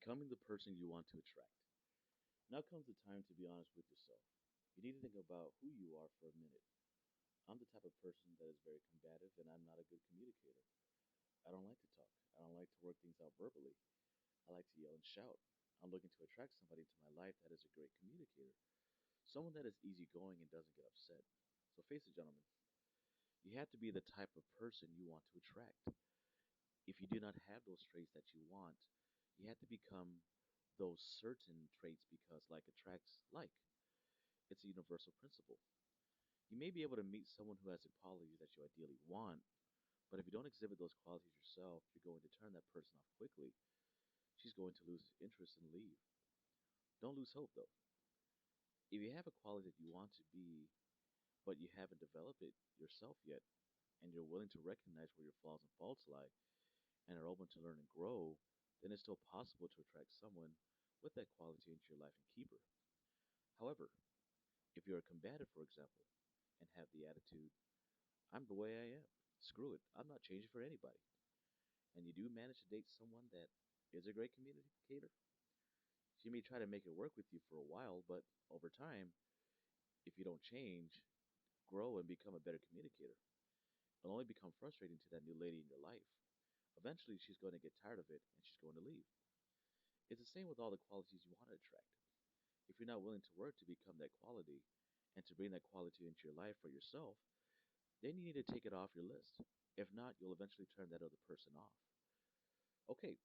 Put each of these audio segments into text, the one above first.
Becoming the person you want to attract. Now comes the time to be honest with yourself. You need to think about who you are for a minute. I'm the type of person that is very combative and I'm not a good communicator. I don't like to talk. I don't like to work things out verbally. I like to yell and shout. I'm looking to attract somebody into my life that is a great communicator, someone that is easygoing and doesn't get upset. So face it, gentlemen, you have to be the type of person you want to attract. If you do not have those traits that you want, you have to become those certain traits because like attracts like. It's a universal principle. You may be able to meet someone who has the qualities that you ideally want, but if you don't exhibit those qualities yourself, you're going to turn that person off quickly. She's going to lose interest and leave. Don't lose hope though. If you have a quality that you want to be, but you haven't developed it yourself yet, and you're willing to recognize where your flaws and faults lie, and are open to learn and grow, then it's still possible to attract someone with that quality into your life and keep her. However, if you're a combative, for example, and have the attitude, I'm the way I am, screw it, I'm not changing for anybody, and you do manage to date someone that is a great communicator, she may try to make it work with you for a while, but over time, if you don't change, grow, and become a better communicator, it'll only become frustrating to that new lady in your life. Eventually, she's going to get tired of it and she's going to leave. It's the same with all the qualities you want to attract. If you're not willing to work to become that quality and to bring that quality into your life for yourself, then you need to take it off your list. If not, you'll eventually turn that other person off. Okay,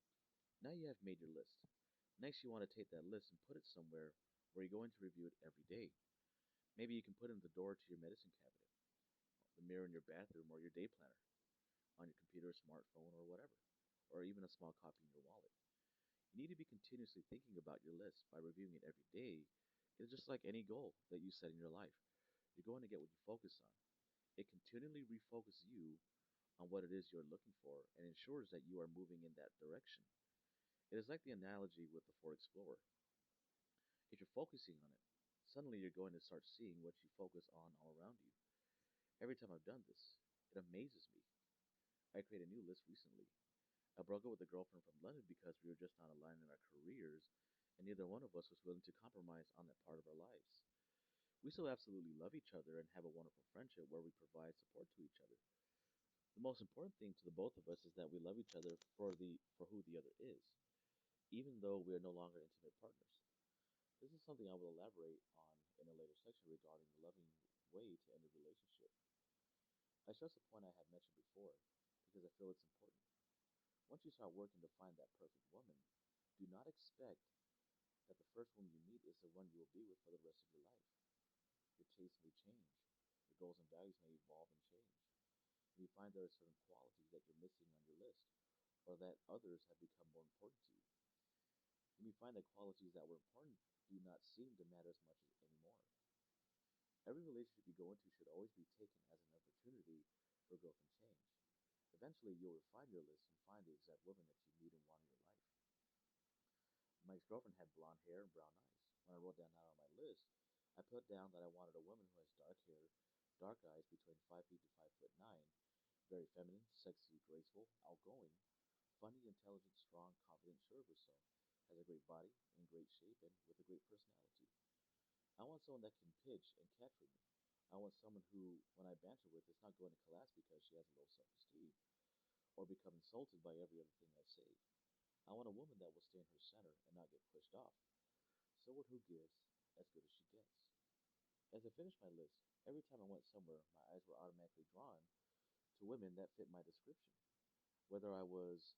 now you have made your list. Next, you want to take that list and put it somewhere where you're going to review it every day. Maybe you can put it in the door to your medicine cabinet, the mirror in your bathroom, or your day planner, on your computer, smartphone, or whatever, or even a small copy in your wallet. You need to be continuously thinking about your list by reviewing it every day. It's just like any goal that you set in your life. You're going to get what you focus on. It continually refocuses you on what it is you're looking for and ensures that you are moving in that direction. It is like the analogy with the Ford Explorer. If you're focusing on it, suddenly you're going to start seeing what you focus on all around you. Every time I've done this, it amazes me. I created a new list recently. I broke up with a girlfriend from London because we were just not aligned in our careers, and neither one of us was willing to compromise on that part of our lives. We still absolutely love each other and have a wonderful friendship where we provide support to each other. The most important thing to the both of us is that we love each other for who the other is, even though we are no longer intimate partners. This is something I will elaborate on in a later section regarding the loving way to end a relationship. I stress a point I have mentioned before because I feel it's important. Once you start working to find that perfect woman, do not expect that the first woman you meet is the one you will be with for the rest of your life. Your tastes may change, your goals and values may evolve and change. You may find there are certain qualities that you're missing on your list, or that others have become more important to you. You may find that qualities that were important do not seem to matter as much anymore. Every relationship you go into should always be taken as an opportunity for growth and change. Eventually, you'll refine your list and find the exact woman that you need and want in your life. My ex-girlfriend had blonde hair and brown eyes. When I wrote down that on my list, I put down that I wanted a woman who has dark hair, dark eyes between 5 feet to 5'9", very feminine, sexy, graceful, outgoing, funny, intelligent, strong, confident, sure of herself, has a great body, in great shape, and with a great personality. I want someone that can pitch and catch with me. I want someone who, when I banter with, is not going to collapse because she has a low self-esteem or become insulted by every other thing I say. I want a woman that will stay in her center and not get pushed off. Someone who gives as good as she gets. As I finished my list, every time I went somewhere, my eyes were automatically drawn to women that fit my description. Whether I was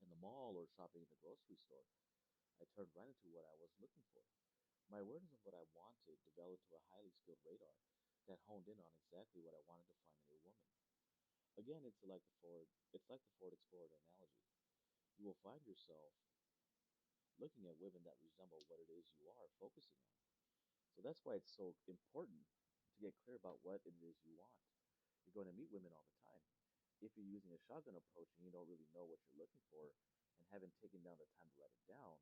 in the mall or shopping in the grocery store, I turned right into what I was looking for. My awareness of what I wanted developed to a highly skilled radar that honed in on exactly what I wanted to find in a woman. Again, it's like the Ford Explorer analogy. You will find yourself looking at women that resemble what it is you are focusing on. So that's why it's so important to get clear about what it is you want. You're going to meet women all the time. If you're using a shotgun approach and you don't really know what you're looking for and haven't taken down the time to write it down,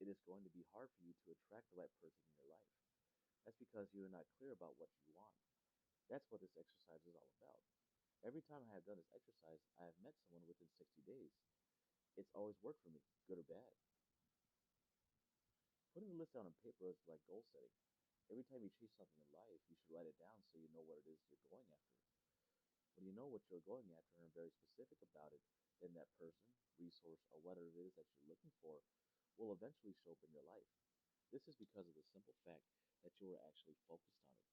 it is going to be hard for you to attract the right person in your life. That's because you're not clear about what you want. That's what this exercise is all about. Every time I have done this exercise, I have met someone within 60 days. It's always worked for me, good or bad. Putting the list down on paper is like goal setting. Every time you chase something in life, you should write it down so you know what it is you're going after. When you know what you're going after and are very specific about it, then that person, resource, or whatever it is that you're looking for will eventually show up in your life. This is because of the simple fact that you are actually focused on it.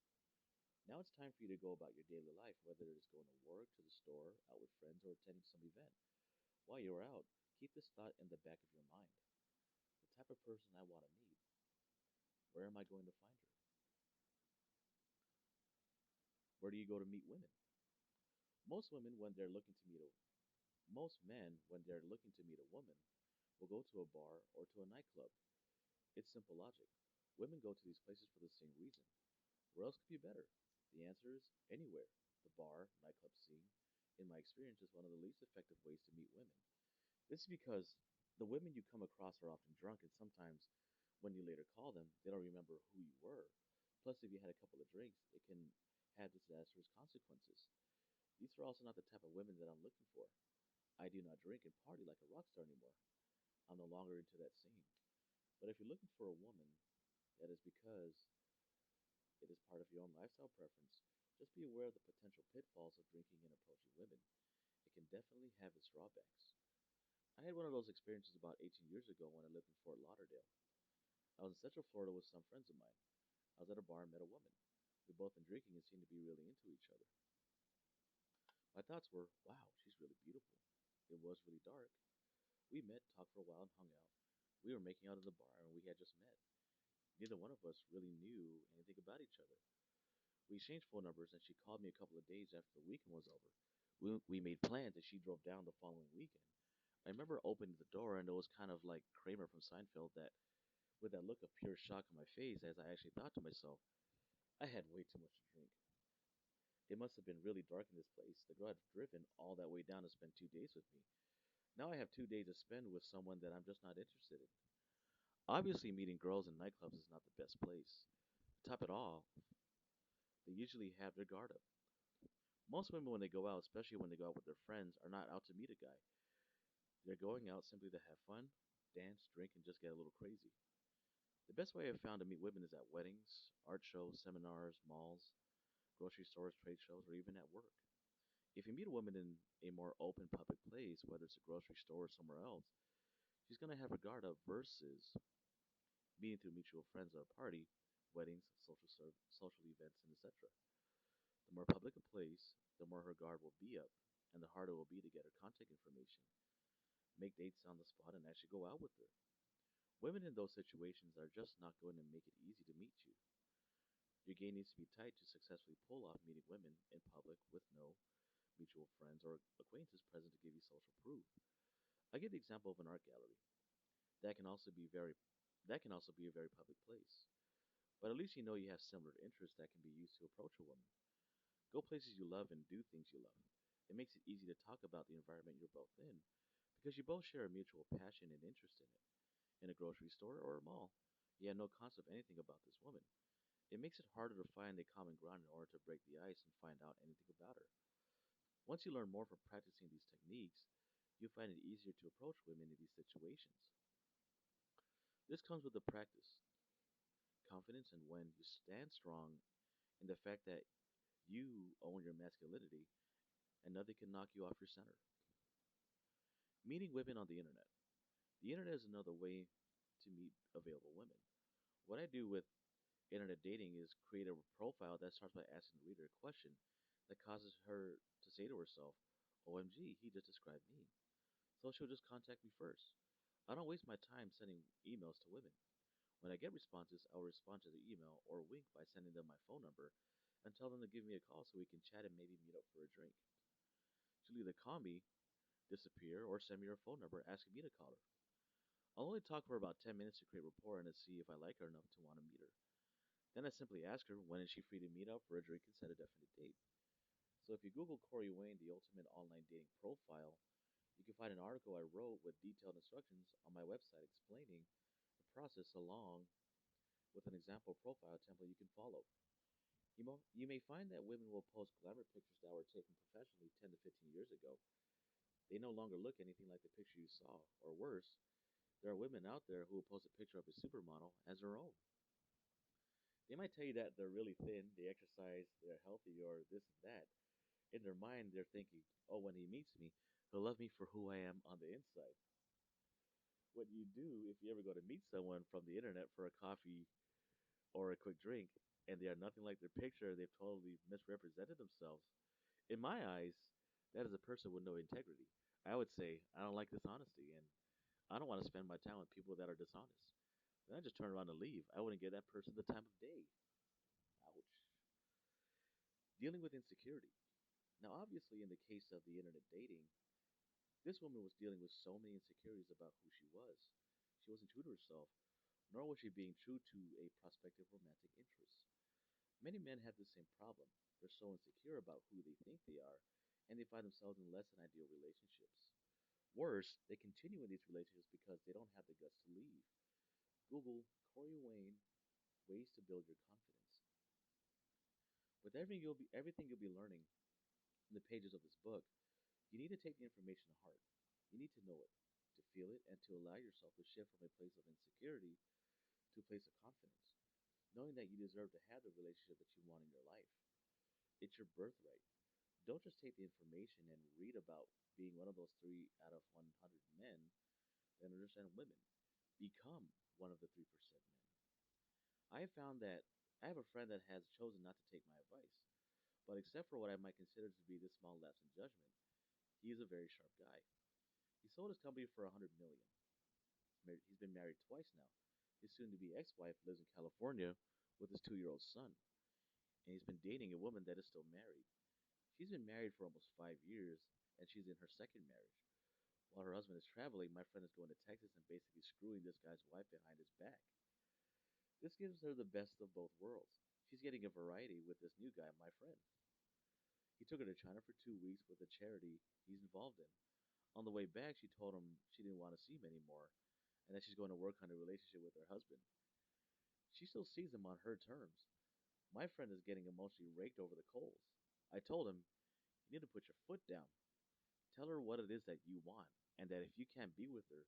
Now it's time for you to go about your daily life, whether it is going to work, to the store, out with friends, or attending some event. While you're out, keep this thought in the back of your mind. The type of person I want to meet. Where am I going to find her? Where do you go to meet women? Most women, when they're looking to meet a Most men, when they're looking to meet a woman, will go to a bar or to a nightclub. It's simple logic. Women go to these places for the same reason. Where else could be better? The answer is anywhere. The bar, nightclub scene, in my experience, is one of the least effective ways to meet women. This is because the women you come across are often drunk, and sometimes when you later call them, they don't remember who you were. Plus, if you had a couple of drinks, it can have disastrous consequences. These are also not the type of women that I'm looking for. I do not drink and party like a rock star anymore. I'm no longer into that scene. But if you're looking for a woman, that is because it is part of your own lifestyle preference. Just be aware of the potential pitfalls of drinking and approaching women. It can definitely have its drawbacks. I had one of those experiences about 18 years ago when I lived in Fort Lauderdale. I was in Central Florida with some friends of mine. I was at a bar and met a woman. We'd both been drinking and seemed to be really into each other. My thoughts were, wow, she's really beautiful. It was really dark. We met, talked for a while, and hung out. We were making out at the bar, and we had just met. Neither one of us really knew anything about each other. We exchanged phone numbers, and she called me a couple of days after the weekend was over. We made plans, and she drove down the following weekend. I remember opening the door, and it was kind of like Kramer from Seinfeld, that with that look of pure shock on my face, as I actually thought to myself, I had way too much to drink. It must have been really dark in this place. The girl had driven all that way down to spend 2 days with me. Now I have 2 days to spend with someone that I'm just not interested in. Obviously, meeting girls in nightclubs is not the best place. To top it all, they usually have their guard up. Most women, when they go out, especially when they go out with their friends, are not out to meet a guy. They're going out simply to have fun, dance, drink, and just get a little crazy. The best way I've found to meet women is at weddings, art shows, seminars, malls, grocery stores, trade shows, or even at work. If you meet a woman in a more open public place, whether it's a grocery store or somewhere else, she's going to have her guard up versus meeting through mutual friends at a party, weddings, social events, and etc. The more public a place, the more her guard will be up, and the harder it will be to get her contact information, make dates on the spot, and actually go out with her. Women in those situations are just not going to make it easy to meet you. Your game needs to be tight to successfully pull off meeting women in public with no mutual friends or acquaintances present to give you social proof. I give the example of an art gallery. That can also be very that can also be a very public place. But at least you know you have similar interests that can be used to approach a woman. Go places you love and do things you love. It makes it easy to talk about the environment you're both in because you both share a mutual passion and interest in it. In a grocery store or a mall, you have no concept of anything about this woman. It makes it harder to find a common ground in order to break the ice and find out anything about her. Once you learn more from practicing these techniques, you find it easier to approach women in these situations. This comes with the practice, confidence, and when you stand strong in the fact that you own your masculinity and nothing can knock you off your center. Meeting women on the internet. The internet is another way to meet available women. What I do with internet dating is create a profile that starts by asking the reader a question that causes her to say to herself, OMG, he just described me. So she'll just contact me first. I don't waste my time sending emails to women. When I get responses, I'll respond to the email or wink by sending them my phone number and tell them to give me a call so we can chat and maybe meet up for a drink. She'll either call me, disappear, or send me her phone number asking me to call her. I'll only talk for about 10 minutes to create rapport and to see if I like her enough to want to meet her. Then I simply ask her when is she free to meet up for a drink and set a definite date. So if you Google Corey Wayne, the ultimate online dating profile, you can find an article I wrote with detailed instructions on my website explaining the process along with an example profile template you can follow. You may find that women will post glamour pictures that were taken professionally 10 to 15 years ago. They no longer look anything like the picture you saw, or worse, there are women out there who will post a picture of a supermodel as their own. They might tell you that they're really thin, they exercise, they're healthy, or this and that. In their mind, they're thinking, oh, when he meets me, he'll love me for who I am on the inside. What you do if you ever go to meet someone from the internet for a coffee or a quick drink, and they are nothing like their picture, they've totally misrepresented themselves. In my eyes, that is a person with no integrity. I would say, I don't like dishonesty, and I don't want to spend my time with people that are dishonest. Then I just turn around and leave. I wouldn't give that person the time of day. Ouch. Dealing with insecurity. Now, obviously, in the case of the internet dating, this woman was dealing with so many insecurities about who she was. She wasn't true to herself, nor was she being true to a prospective romantic interest. Many men have the same problem. They're so insecure about who they think they are, and they find themselves in less than ideal relationships. Worse, they continue in these relationships because they don't have the guts to leave. Google Corey Wayne ways to build your confidence. With everything you'll be learning in the pages of this book, you need to take the information to heart. You need to know it, to feel it, and to allow yourself to shift from a place of insecurity to a place of confidence, knowing that you deserve to have the relationship that you want in your life. It's your birthright. Don't just take the information and read about being one of those 3 out of 100 men that understand women. Become one of the 3% men. I have found that I have a friend that has chosen not to take my advice, but except for what I might consider to be this small lapse in judgment, he is a very sharp guy. He sold his company for 100 million. He's been married twice now. His soon-to-be ex-wife lives in California with his 2-year-old son, and he's been dating a woman that is still married. She's been married for almost 5 years, and she's in her second marriage. While her husband is traveling, my friend is going to Texas and basically screwing this guy's wife behind his back. This gives her the best of both worlds. She's getting a variety with this new guy, my friend. He took her to China for 2 weeks with a charity he's involved in. On the way back, she told him she didn't want to see him anymore and that she's going to work on a relationship with her husband. She still sees him on her terms. My friend is getting emotionally raked over the coals. I told him, you need to put your foot down. Tell her what it is that you want, and that if you can't be with her,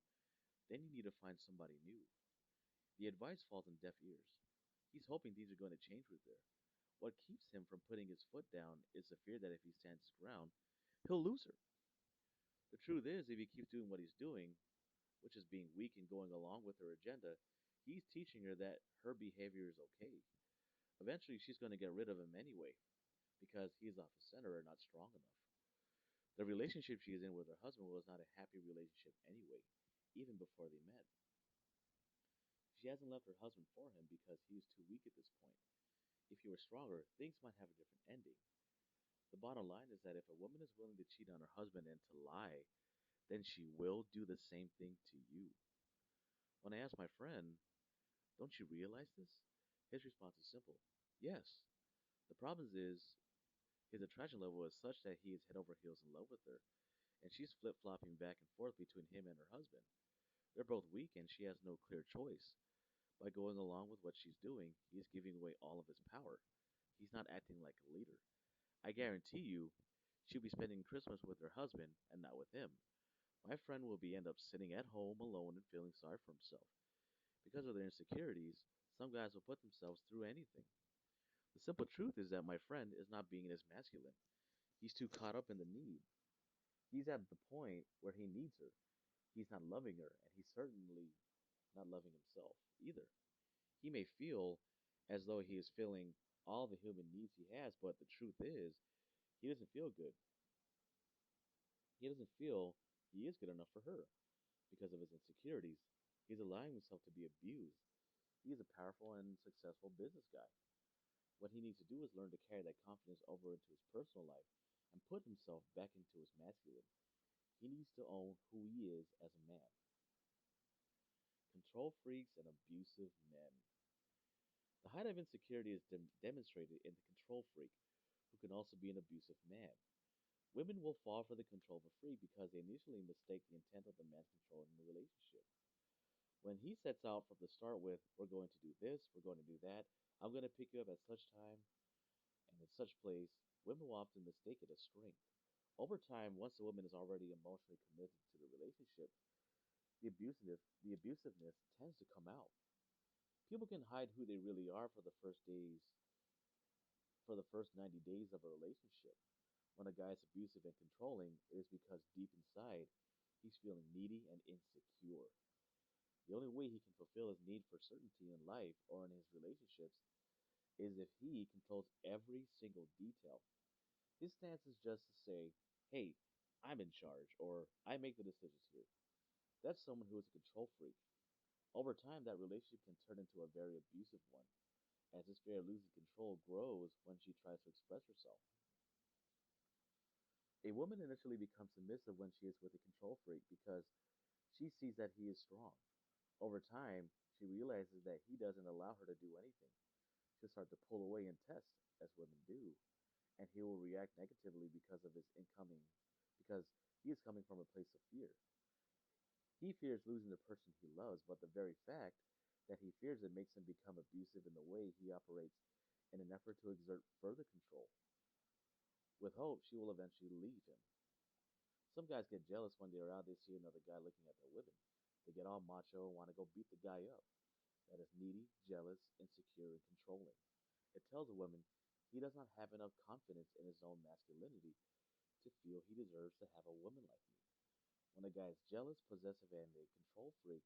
then you need to find somebody new. The advice falls on deaf ears. He's hoping things are going to change with her. What keeps him from putting his foot down is the fear that if he stands his ground, he'll lose her. The truth is, if he keeps doing what he's doing, which is being weak and going along with her agenda, he's teaching her that her behavior is okay. Eventually, she's going to get rid of him anyway, because he's off the center and not strong enough. The relationship she is in with her husband was not a happy relationship anyway, even before they met. She hasn't left her husband for him because he is too weak at this point. If he were stronger, things might have a different ending. The bottom line is that if a woman is willing to cheat on her husband and to lie, then she will do the same thing to you. When I asked my friend, don't you realize this? His response is simple: yes. The problem is his attraction level is such that he is head over heels in love with her, and she's flip flopping back and forth between him and her husband. They're both weak, and she has no clear choice. By going along with what she's doing, he's giving away all of his power. He's not acting like a leader. I guarantee you, she'll be spending Christmas with her husband and not with him. My friend will be end up sitting at home alone and feeling sorry for himself. Because of their insecurities, some guys will put themselves through anything. The simple truth is that my friend is not being as masculine. He's too caught up in the need. He's at the point where he needs her. He's not loving her, and he's certainly not loving himself either. He may feel as though he is filling all the human needs he has, but the truth is, he doesn't feel good. He doesn't feel he is good enough for her because of his insecurities. He's allowing himself to be abused. He is a powerful and successful business guy. What he needs to do is learn to carry that confidence over into his personal life and put himself back into his masculine. He needs to own who he is as a man. Control freaks and abusive men. The height of insecurity is demonstrated in the control freak, who can also be an abusive man. Women will fall for the control of a freak because they initially mistake the intent of the man's control in the relationship. When he sets out from the start with, we're going to do this, we're going to do that, I'm going to pick you up at such time and in such place, women will often mistake it as strength. Over time, once the woman is already emotionally committed to the relationship, the abusiveness tends to come out. People can hide who they really are for the first 90 days of a relationship. When a guy is abusive and controlling, it is because deep inside, he's feeling needy and insecure. The only way he can fulfill his need for certainty in life or in his relationships is if he controls every single detail. His stance is just to say, hey, I'm in charge, or I make the decisions here. That's someone who is a control freak. Over time, that relationship can turn into a very abusive one, as this fear of losing control grows when she tries to express herself. A woman initially becomes submissive when she is with a control freak because she sees that he is strong. Over time, she realizes that he doesn't allow her to do anything. She'll start to pull away and test, as women do, and he will react negatively because he is coming from a place of fear. He fears losing the person he loves, but the very fact that he fears it makes him become abusive in the way he operates in an effort to exert further control. With hope, she will eventually leave him. Some guys get jealous when they're out, they see another guy looking at their women. They get all macho and want to go beat the guy up. That is needy, jealous, insecure, and controlling. It tells a woman he does not have enough confidence in his own masculinity to feel he deserves to have a woman like me. When a guy is jealous, possessive, and a control freak,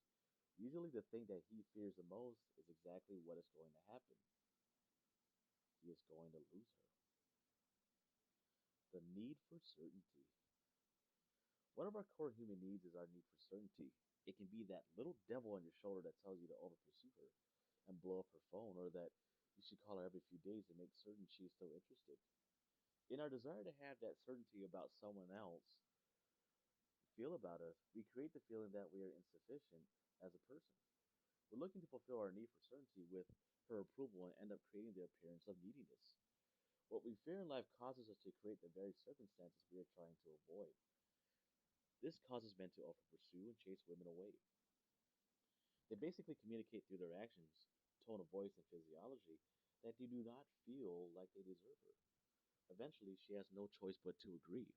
usually the thing that he fears the most is exactly what is going to happen. He is going to lose her. The need for certainty. One of our core human needs is our need for certainty. It can be that little devil on your shoulder that tells you to over pursue her and blow up her phone, or that you should call her every few days to make certain she is still interested. In our desire to have that certainty about someone else feel about us, we create the feeling that we are insufficient as a person. We're looking to fulfill our need for certainty with her approval and end up creating the appearance of neediness. What we fear in life causes us to create the very circumstances we are trying to avoid. This causes men to often pursue and chase women away. They basically communicate through their actions, tone of voice, and physiology that they do not feel like they deserve her. Eventually, she has no choice but to agree.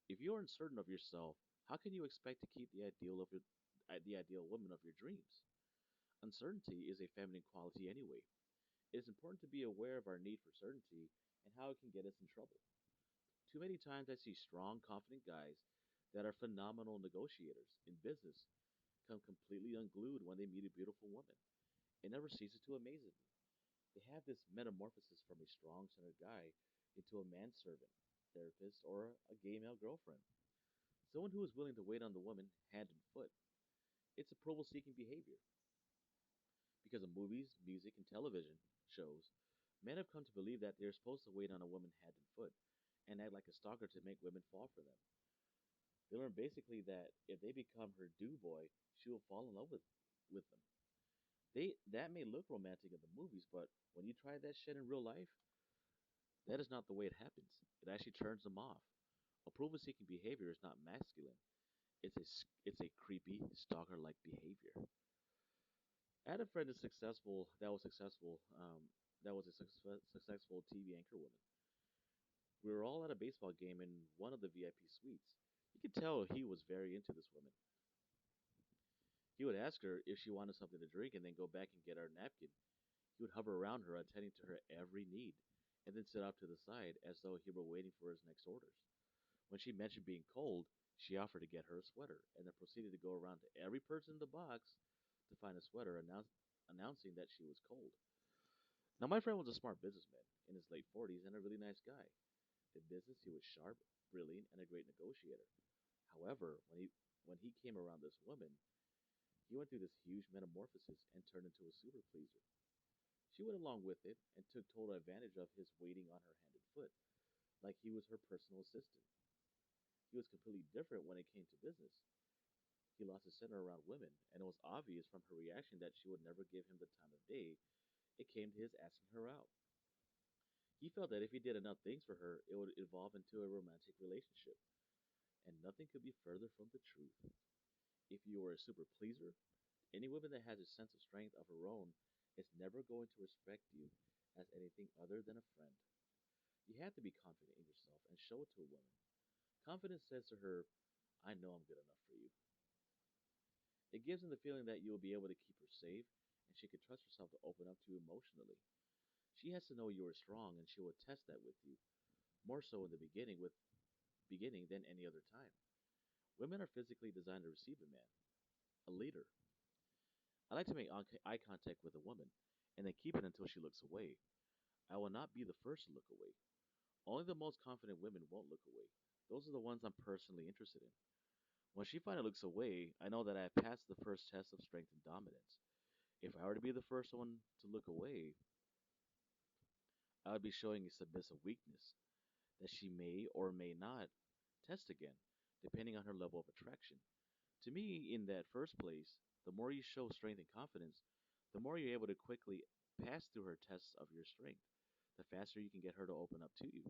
If you are uncertain of yourself, how can you expect to keep the ideal woman of your dreams? Uncertainty is a feminine quality anyway. It is important to be aware of our need for certainty and how it can get us in trouble. Too many times I see strong, confident guys that are phenomenal negotiators in business come completely unglued when they meet a beautiful woman. It never ceases to amaze me. They have this metamorphosis from a strong centered guy into a manservant, therapist, or a gay male girlfriend. Someone who is willing to wait on the woman hand and foot. It's approval seeking behavior. Because of movies, music, and television shows, men have come to believe that they are supposed to wait on a woman hand and foot and act like a stalker to make women fall for them. They learn basically that if they become her do boy, she will fall in love with them. That may look romantic in the movies, but when you try that shit in real life, that is not the way it happens. It actually turns them off. Approval seeking behavior is not masculine. It's a creepy stalker like behavior. I had a friend that was a successful TV anchor woman. We were all at a baseball game in one of the VIP suites. You could tell he was very into this woman. He would ask her if she wanted something to drink and then go back and get our napkin. He would hover around her, attending to her every need, and then sit off to the side as though he were waiting for his next orders. When she mentioned being cold, she offered to get her a sweater, and then proceeded to go around to every person in the box to find a sweater, announcing that she was cold. Now, my friend was a smart businessman in his late 40s and a really nice guy. In business, he was sharp, brilliant, and a great negotiator. However, when he came around this woman, he went through this huge metamorphosis and turned into a super pleaser. She went along with it and took total advantage of his waiting on her hand and foot, like he was her personal assistant. He was completely different when it came to business. He lost his center around women, and it was obvious from her reaction that she would never give him the time of day. It came to his asking her out. He felt that if he did enough things for her, it would evolve into a romantic relationship, and nothing could be further from the truth. If you are a super pleaser, any woman that has a sense of strength of her own is never going to respect you as anything other than a friend. You have to be confident in yourself and show it to a woman. Confidence says to her, I know I'm good enough for you. It gives him the feeling that you will be able to keep her safe and she can trust herself to open up to you emotionally. She has to know you are strong and she will test that with you, more so in the beginning than any other time. Women are physically designed to receive a man, a leader. I like to make eye contact with a woman and then keep it until she looks away. I will not be the first to look away. Only the most confident women won't look away. Those are the ones I'm personally interested in. When she finally looks away, I know that I have passed the first test of strength and dominance. If I were to be the first one to look away, I would be showing a submissive weakness that she may or may not test again, depending on her level of attraction. To me, in that first place, the more you show strength and confidence, the more you're able to quickly pass through her tests of your strength, the faster you can get her to open up to you.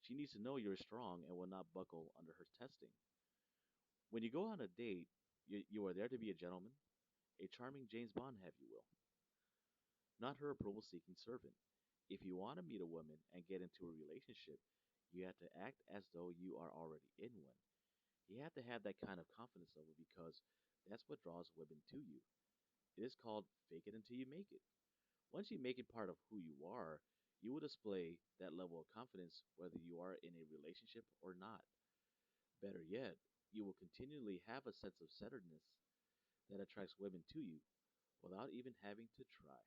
She needs to know you're strong and will not buckle under her testing. When you go on a date, you are there to be a gentleman, a charming James Bond, have you will, not her approval seeking servant. If you want to meet a woman and get into a relationship, you have to act as though you are already in one. You have to have that kind of confidence level because that's what draws women to you. It is called fake it until you make it. Once you make it part of who you are, you will display that level of confidence whether you are in a relationship or not. Better yet, you will continually have a sense of centeredness that attracts women to you without even having to try.